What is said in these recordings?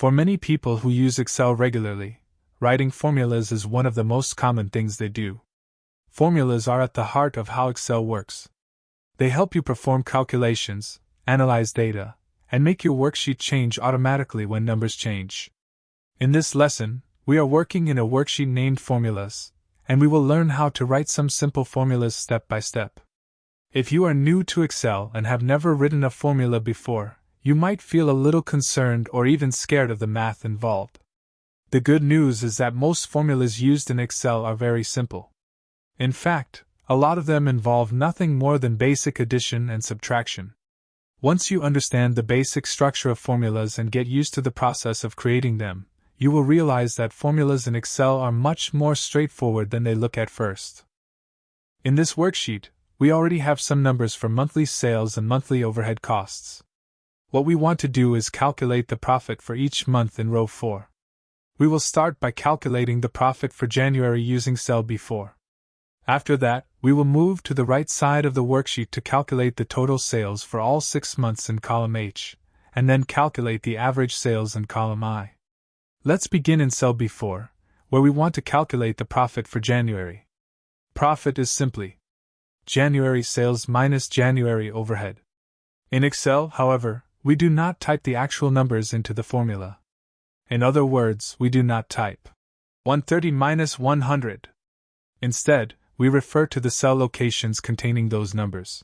For many people who use Excel regularly, writing formulas is one of the most common things they do. Formulas are at the heart of how Excel works. They help you perform calculations, analyze data, and make your worksheet change automatically when numbers change. In this lesson, we are working in a worksheet named Formulas, and we will learn how to write some simple formulas step by step. If you are new to Excel and have never written a formula before, you might feel a little concerned or even scared of the math involved. The good news is that most formulas used in Excel are very simple. In fact, a lot of them involve nothing more than basic addition and subtraction. Once you understand the basic structure of formulas and get used to the process of creating them, you will realize that formulas in Excel are much more straightforward than they look at first. In this worksheet, we already have some numbers for monthly sales and monthly overhead costs. What we want to do is calculate the profit for each month in row 4. We will start by calculating the profit for January using cell B4. After that, we will move to the right side of the worksheet to calculate the total sales for all 6 months in column H, and then calculate the average sales in column I. Let's begin in cell B4, where we want to calculate the profit for January. Profit is simply January sales minus January overhead. In Excel, however, we do not type the actual numbers into the formula. In other words, we do not type 130 minus 100. Instead, we refer to the cell locations containing those numbers.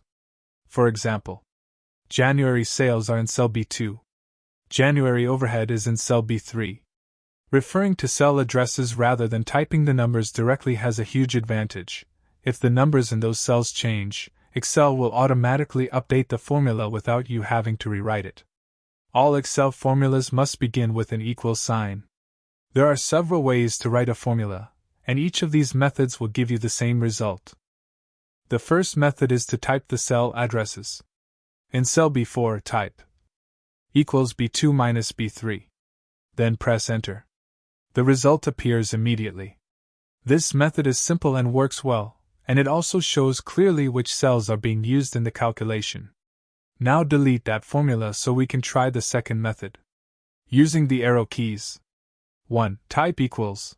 For example, January sales are in cell B2. January overhead is in cell B3. Referring to cell addresses rather than typing the numbers directly has a huge advantage. If the numbers in those cells change, Excel will automatically update the formula without you having to rewrite it. All Excel formulas must begin with an equal sign. There are several ways to write a formula, and each of these methods will give you the same result. The first method is to type the cell addresses. In cell B4, type equals B2 minus B3. Then press Enter. The result appears immediately. This method is simple and works well, and it also shows clearly which cells are being used in the calculation. Now delete that formula so we can try the second method. Using the arrow keys. 1. Type equals.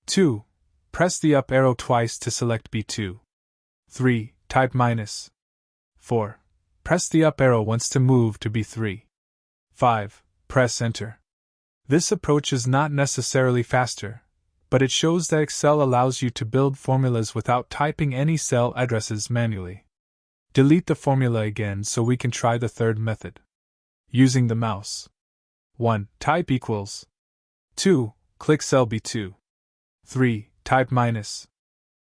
2. Press the up arrow twice to select B2. 3. Type minus. 4. Press the up arrow once to move to B3. 5. Press Enter. This approach is not necessarily faster, but it shows that Excel allows you to build formulas without typing any cell addresses manually. Delete the formula again so we can try the third method. Using the mouse. 1. Type equals. 2. Click cell B2. 3. Type minus.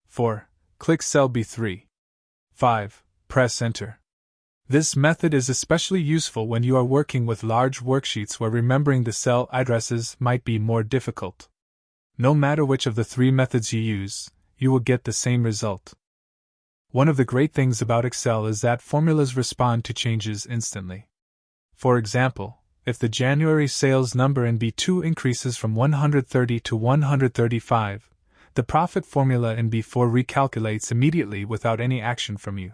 4. Click cell B3. 5. Press Enter. This method is especially useful when you are working with large worksheets where remembering the cell addresses might be more difficult. No matter which of the 3 methods you use, you will get the same result. One of the great things about Excel is that formulas respond to changes instantly. For example, if the January sales number in B2 increases from 130 to 135, the profit formula in B4 recalculates immediately without any action from you.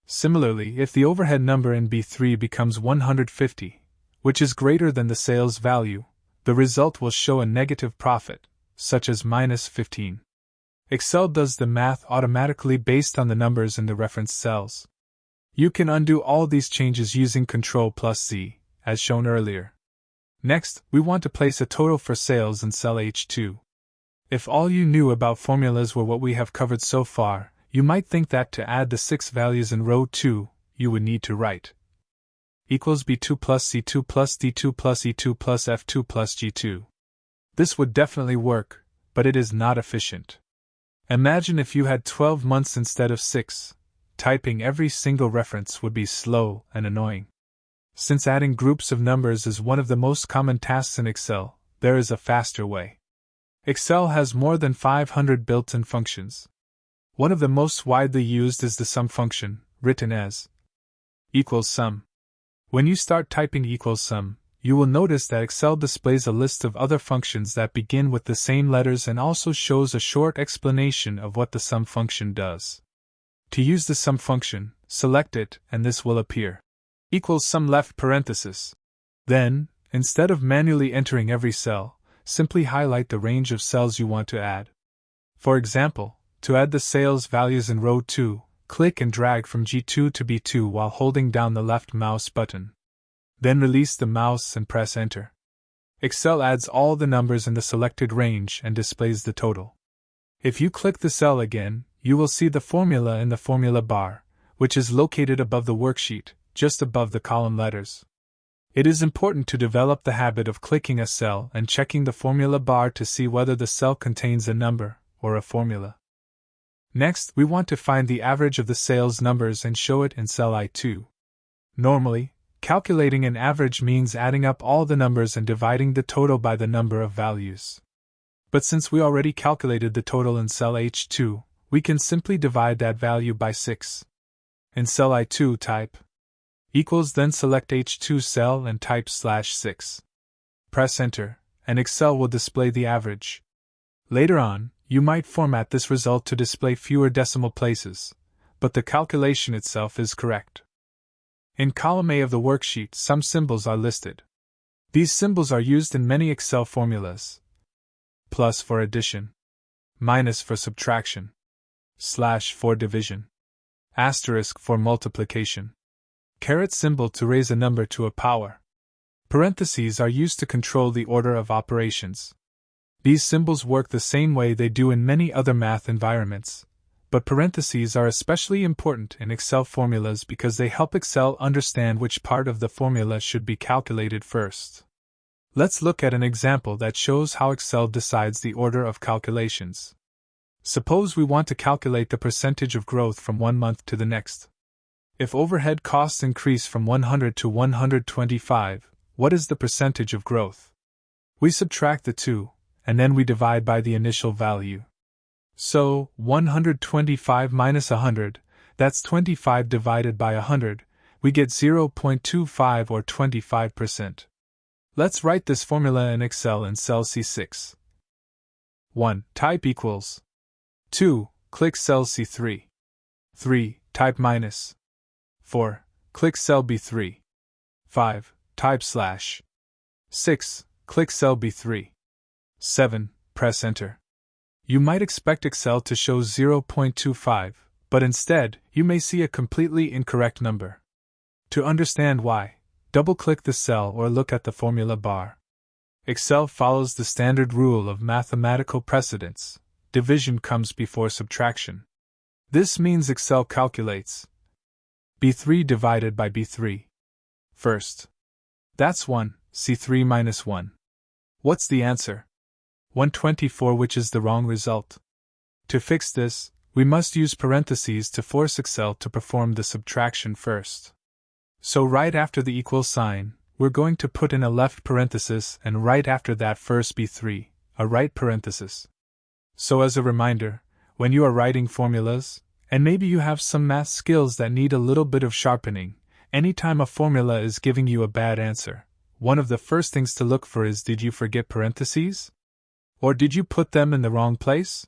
Similarly, if the overhead number in B3 becomes 150, which is greater than the sales value, the result will show a negative profit, such as minus 15. Excel does the math automatically based on the numbers in the reference cells. You can undo all these changes using Ctrl+Z, as shown earlier. Next, we want to place a total for sales in cell H2. If all you knew about formulas were what we have covered so far, you might think that to add the 6 values in row 2, you would need to write equals B2 plus C2 plus D2 plus E2 plus F2 plus G2. This would definitely work, but it is not efficient. Imagine if you had 12 months instead of 6. Typing every single reference would be slow and annoying. Since adding groups of numbers is one of the most common tasks in Excel, there is a faster way. Excel has more than 500 built-in functions. One of the most widely used is the sum function, written as equals sum. When you start typing equals sum, you will notice that Excel displays a list of other functions that begin with the same letters and also shows a short explanation of what the sum function does. To use the sum function, select it and this will appear. Equals sum left parenthesis. Then, Instead of manually entering every cell, simply highlight the range of cells you want to add. For example, to add the sales values in row 2, click and drag from G2 to B2 while holding down the left mouse button. Then release the mouse and press Enter. Excel adds all the numbers in the selected range and displays the total. If you click the cell again, you will see the formula in the formula bar, which is located above the worksheet, just above the column letters. It is important to develop the habit of clicking a cell and checking the formula bar to see whether the cell contains a number or a formula. Next, we want to find the average of the sales numbers and show it in cell I2. Normally, calculating an average means adding up all the numbers and dividing the total by the number of values. But since we already calculated the total in cell H2, we can simply divide that value by 6. In cell I2 type equals, then select H2 cell and type /6. Press Enter, and Excel will display the average. Later on, you might format this result to display fewer decimal places, but the calculation itself is correct. In column A of the worksheet, some symbols are listed. These symbols are used in many Excel formulas. Plus for addition, minus for subtraction, / for division, asterisk for multiplication, caret symbol to raise a number to a power. Parentheses are used to control the order of operations. These symbols work the same way they do in many other math environments, but parentheses are especially important in Excel formulas because they help Excel understand which part of the formula should be calculated first. Let's look at an example that shows how Excel decides the order of calculations. Suppose we want to calculate the percentage of growth from one month to the next. If overhead costs increase from 100 to 125, what is the percentage of growth? We subtract the two, and then we divide by the initial value. So, 125 minus 100, that's 25 divided by 100, we get 0.25 or 25%. Let's write this formula in Excel in cell C6. 1. Type equals. 2. Click cell C3. 3. Type minus. 4. Click cell B3. 5. Type /. 6. Click cell B3. 7. Press Enter. You might expect Excel to show 0.25, but instead, you may see a completely incorrect number. To understand why, double-click the cell or look at the formula bar. Excel follows the standard rule of mathematical precedence. Division comes before subtraction. This means Excel calculates B3 divided by B3 first. That's 1, C3 minus 1. What's the answer? 124, which is the wrong result. To fix this, we must use parentheses to force Excel to perform the subtraction first. So right after the equal sign, we're going to put in a left parenthesis and right after that first B3, a right parenthesis. So as a reminder, when you are writing formulas, and maybe you have some math skills that need a little bit of sharpening, anytime a formula is giving you a bad answer, one of the first things to look for is, did you forget parentheses? Or did you put them in the wrong place?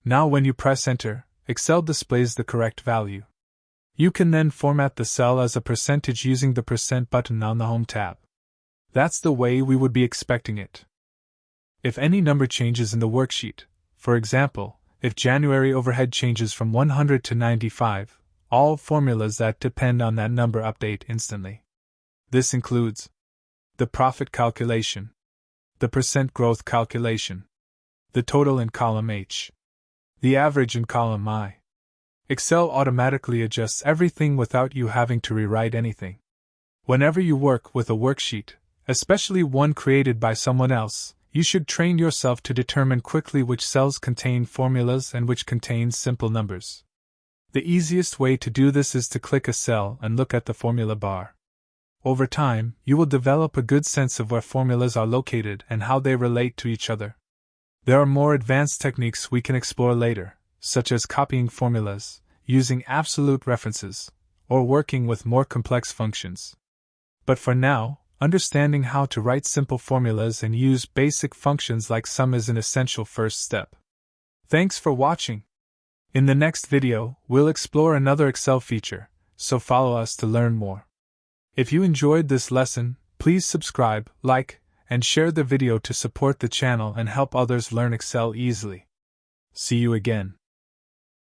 Now when you press Enter, Excel displays the correct value. You can then format the cell as a percentage using the % button on the Home tab. That's the way we would be expecting it. If any number changes in the worksheet, for example, if January overhead changes from 100 to 95, all formulas that depend on that number update instantly. This includes the profit calculation, the % growth calculation, the total in column H, the average in column I. Excel automatically adjusts everything without you having to rewrite anything. Whenever you work with a worksheet, especially one created by someone else, you should train yourself to determine quickly which cells contain formulas and which contain simple numbers. The easiest way to do this is to click a cell and look at the formula bar. Over time, you will develop a good sense of where formulas are located and how they relate to each other. There are more advanced techniques we can explore later, such as copying formulas, using absolute references, or working with more complex functions. But for now, understanding how to write simple formulas and use basic functions like sum is an essential first step. Thanks for watching. In the next video, we'll explore another Excel feature, so follow us to learn more. If you enjoyed this lesson, Please subscribe, like, and share the video to support the channel and help others learn Excel easily. See you again.